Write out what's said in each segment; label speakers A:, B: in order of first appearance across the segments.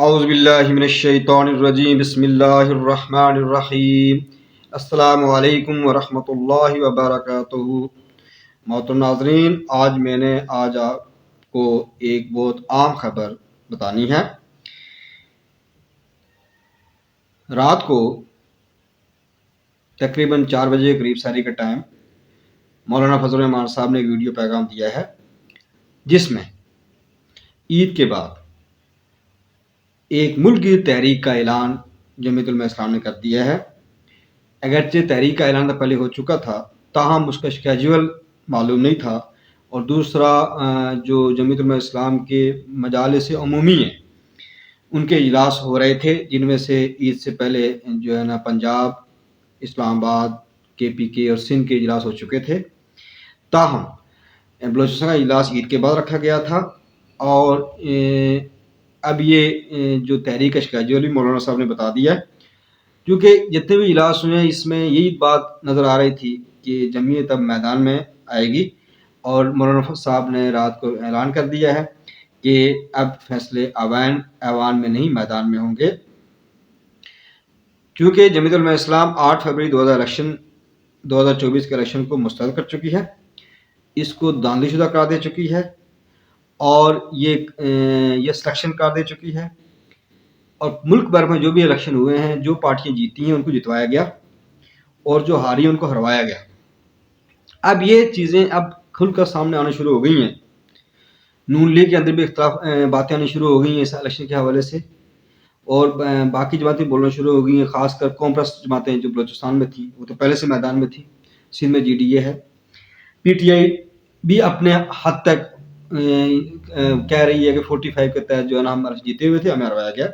A: اعوذ باللہ من الشیطان الرجیم بسم اللہ الرحمن الرحیم السلام علیکم ورحمۃ اللہ وبرکاتہ۔ محترم ناظرین، آج میں نے آپ کو ایک بہت عام خبر بتانی ہے۔ رات کو تقریباً 4 بجے قریب سحری کا ٹائم مولانا فضل الرحمان صاحب نے ایک ویڈیو پیغام دیا ہے، جس میں عید کے بعد ایک ملکی تحریک کا اعلان جمعیت علماء اسلام نے کر دیا ہے۔ اگرچہ تحریک کا اعلان تو پہلے ہو چکا تھا، تاہم اس کا اسکیجول معلوم نہیں تھا، اور دوسرا جو جمعیت علماء اسلام کے مجالس عمومی ہیں ان کے اجلاس ہو رہے تھے، جن میں سے عید سے پہلے جو ہے نا پنجاب، اسلام آباد، KPK اور سندھ کے اجلاس ہو چکے تھے۔ تاہم بلوچستان کا اجلاس عید کے بعد رکھا گیا تھا، اور اب یہ جو تحریک کا اسکیجول بھی مولانا صاحب نے بتا دیا ہے، کیونکہ جتنے بھی اجلاس ہوئے ہیں اس میں یہی بات نظر آ رہی تھی کہ جمعیت اب میدان میں آئے گی، اور مولانا صاحب نے رات کو اعلان کر دیا ہے کہ اب فیصلے ایوان میں نہیں میدان میں ہوں گے، کیونکہ جمعیت علماء اسلام 8 فروری 2024 کے الیکشن کو مسترد کر چکی ہے، اس کو دھاندلی شدہ قرار دے چکی ہے، اور یہ سلیکشن کر دے چکی ہے، اور ملک بھر میں جو بھی الیکشن ہوئے ہیں، جو پارٹیاں جیتی ہیں ان کو جتوایا گیا، اور جو ہاری ان کو ہروایا گیا۔ اب یہ چیزیں اب کھل کر سامنے آنا شروع ہو گئی ہیں۔ نون لیگ کے اندر بھی باتیں آنی شروع ہو گئی ہیں اس الیکشن کے حوالے سے، اور باقی جماعتیں بولنا شروع ہو گئی ہیں، خاص کر کانگریس جماعتیں جو بلوچستان میں تھیں وہ تو پہلے سے میدان میں تھیں، سندھ میں GDA ہے، PTI بھی اپنے حد تک کہہ رہی ہے کہ 45 کے تحت جو ہے نا ہم جیتے ہوئے تھے، ہمیں ہروایا گیا۔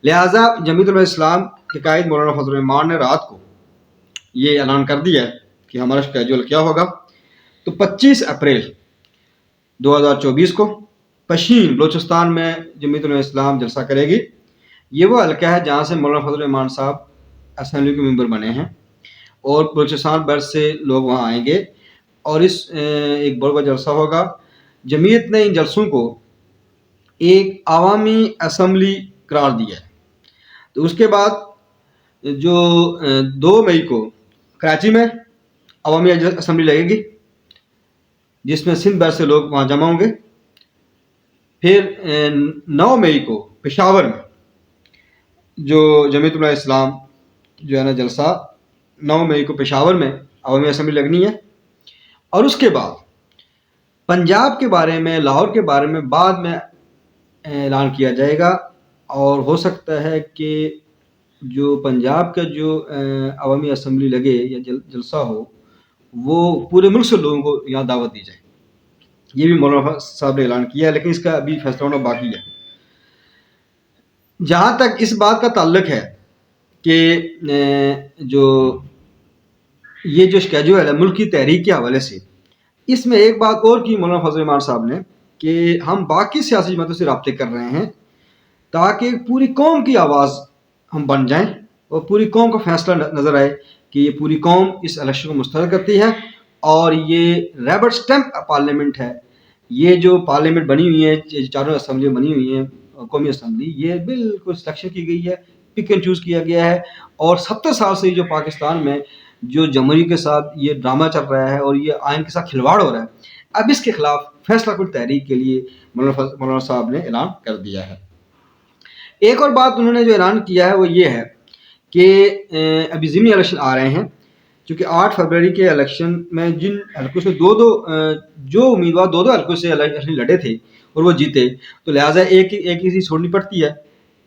A: لہٰذا جمعیت علماء اسلام کے قائد مولانا فضل الرحمان نے رات کو یہ اعلان کر دیا ہے کہ ہمارا اسکیجول کیا ہوگا۔ تو 25 اپریل 2024 کو پشین بلوچستان میں جمعیت علماء اسلام جلسہ کرے گی۔ یہ وہ حلقہ ہے جہاں سے مولانا فضل الرحمان صاحب اسمبلی کے ممبر بنے ہیں، اور بلوچستان بھر سے لوگ وہاں آئیں گے، اور اس ایک بڑا جلسہ ہوگا۔ جمعیت نے ان جلسوں کو ایک عوامی اسمبلی قرار دیا ہے۔ تو اس کے بعد جو 2 مئی کو کراچی میں عوامی اسمبلی لگے گی، جس میں سندھ بھر سے لوگ وہاں جمع ہوں گے۔ پھر 9 مئی کو پشاور میں جو جمعیت علماء اسلام جو ہے نا جلسہ 9 مئی کو پشاور میں عوامی اسمبلی لگنی ہے، اور اس کے بعد پنجاب کے بارے میں، لاہور کے بارے میں بعد میں اعلان کیا جائے گا، اور ہو سکتا ہے کہ جو پنجاب کا جو عوامی اسمبلی لگے یا جلسہ ہو وہ پورے ملک سے لوگوں کو یہاں دعوت دی جائے۔ یہ بھی مولانا صاحب نے اعلان کیا ہے، لیکن اس کا ابھی فیصلہ ہونا باقی ہے۔ جہاں تک اس بات کا تعلق ہے کہ جو یہ جو اسکیجول ہے ملکی تحریک کے حوالے سے، اس میں ایک بات اور کی مولانا فضل الرحمان صاحب نے کہ ہم باقی سیاسی جماعتوں سے رابطے کر رہے ہیں تاکہ پوری قوم کی آواز ہم بن جائیں، اور پوری قوم کا فیصلہ نظر آئے کہ یہ پوری قوم اس الیکشن کو مسترد کرتی ہے، اور یہ ریبٹ اسٹیمپ پارلیمنٹ ہے۔ یہ جو پارلیمنٹ بنی ہوئی ہے، چاروں اسمبلیاں بنی ہوئی ہیں، قومی اسمبلی، یہ بالکل سلیکشن کی گئی ہے، پک اینڈ چوز کیا گیا ہے، اور 70 سال سے جو پاکستان میں جو جمہوریت کے ساتھ یہ ڈرامہ چل رہا ہے اور یہ آئین کے ساتھ کھلواڑ ہو رہا ہے، اب اس کے خلاف فیصلہ کن تحریک کے لیے مولانا صاحب نے اعلان کر دیا ہے۔ ایک اور بات انہوں نے جو اعلان کیا ہے وہ یہ ہے کہ ابھی ضمنی الیکشن آ رہے ہیں، چونکہ 8 فروری کے الیکشن میں جن حلقوں سے جو امیدوار 2 حلقوں سے الیکشن لڑے تھے اور وہ جیتے، تو لہٰذا ایک ہی سیٹ چھوڑنی پڑتی ہے،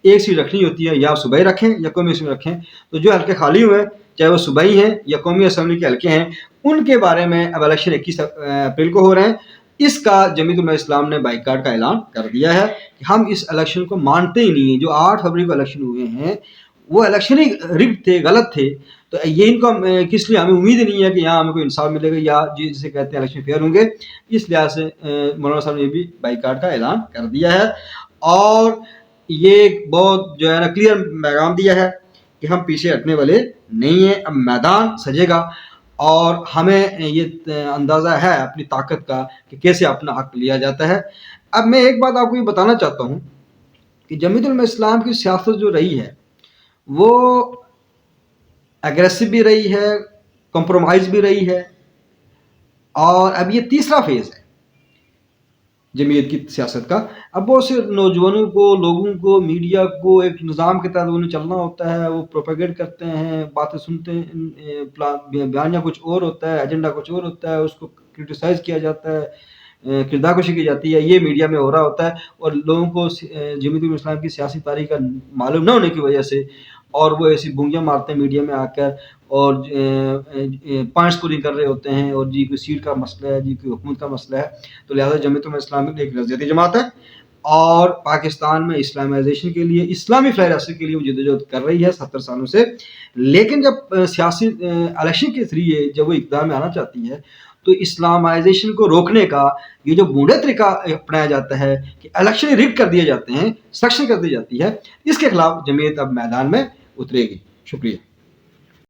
A: ایک سیٹ رکھنی ہوتی ہے، یا صوبائی رکھیں یا قومی اسمبلی رکھیں۔ تو جو حلقے خالی ہوئے ہیں، چاہے وہ صوبائی ہیں یا قومی اسمبلی کے حلقے ہیں، ان کے بارے میں اب الیکشن 21 اپریل کو ہو رہے ہیں۔ اس کا جمعیت علماء اسلام نے بائیکاٹ کا اعلان کر دیا ہے کہ ہم اس الیکشن کو مانتے ہی نہیں ہیں۔ جو 8 فروری کو الیکشن ہوئے ہیں وہ الیکشن ہی رگڈ تھے، غلط تھے، تو یہ ان کو کس لیے ہمیں امید نہیں ہے کہ یہاں ہمیں کوئی انصاف ملے گا، یا جسے کہتے ہیں الیکشن فیئر ہوں گے۔ اس لحاظ سے مولانا صاحب نے بھی بائیکاٹ کا اعلان کر دیا ہے، اور یہ بہت جو ہے نا کلیئر پیغام دیا ہے کہ ہم پیچھے ہٹنے والے نہیں ہیں، اب میدان سجے گا، اور ہمیں یہ اندازہ ہے اپنی طاقت کا کہ کیسے اپنا حق لیا جاتا ہے۔ اب میں ایک بات آپ کو یہ بتانا چاہتا ہوں کہ جمعیت علماء اسلام کی سیاست جو رہی ہے وہ اگریسو بھی رہی ہے، کمپرومائز بھی رہی ہے، اور اب یہ تیسرا فیز ہے جمعیت کی سیاست کا۔ اب بہت سے نوجوانوں کو، لوگوں کو، میڈیا کو ایک نظام کے تحت انہیں چلنا ہوتا ہے، وہ پروپیگیٹ کرتے ہیں، باتیں سنتے ہیں، بیانیہ کچھ اور ہوتا ہے، ایجنڈا کچھ اور ہوتا ہے، اس کو کرٹیسائز کیا جاتا ہے، کردار کشی کی جاتی ہے، یہ میڈیا میں ہو رہا ہوتا ہے، اور لوگوں کو جمعیت الاسلام کی سیاسی تاریخ کا معلوم نہ ہونے کی وجہ سے، اور وہ ایسی بونگیاں مارتے ہیں میڈیا میں آ کر، اور پوائنٹس پوری کر رہے ہوتے ہیں، اور جی کوئی سیٹ کا مسئلہ ہے، جی کوئی حکومت کا مسئلہ ہے۔ تو لہٰذا جمعیت علماء اسلامی ایک نظریاتی جماعت ہے، اور پاکستان میں اسلامائزیشن کے لیے، اسلامی فلاح راستی کے لیے وہ جدوجہد کر رہی ہے 70 سالوں سے۔ لیکن جب سیاسی الیکشن کے ذریعے جب وہ اقتدار میں آنا چاہتی ہے تو اسلامائزیشن کو روکنے کا یہ جو بوڑھے طریقہ اپنایا جاتا ہے کہ الیکشن ریگ کر دیے جاتے ہیں، سلیکشن کر دی جاتی ہے، اس کے خلاف جمعیت اب میدان میں اترے گی۔ شکریہ۔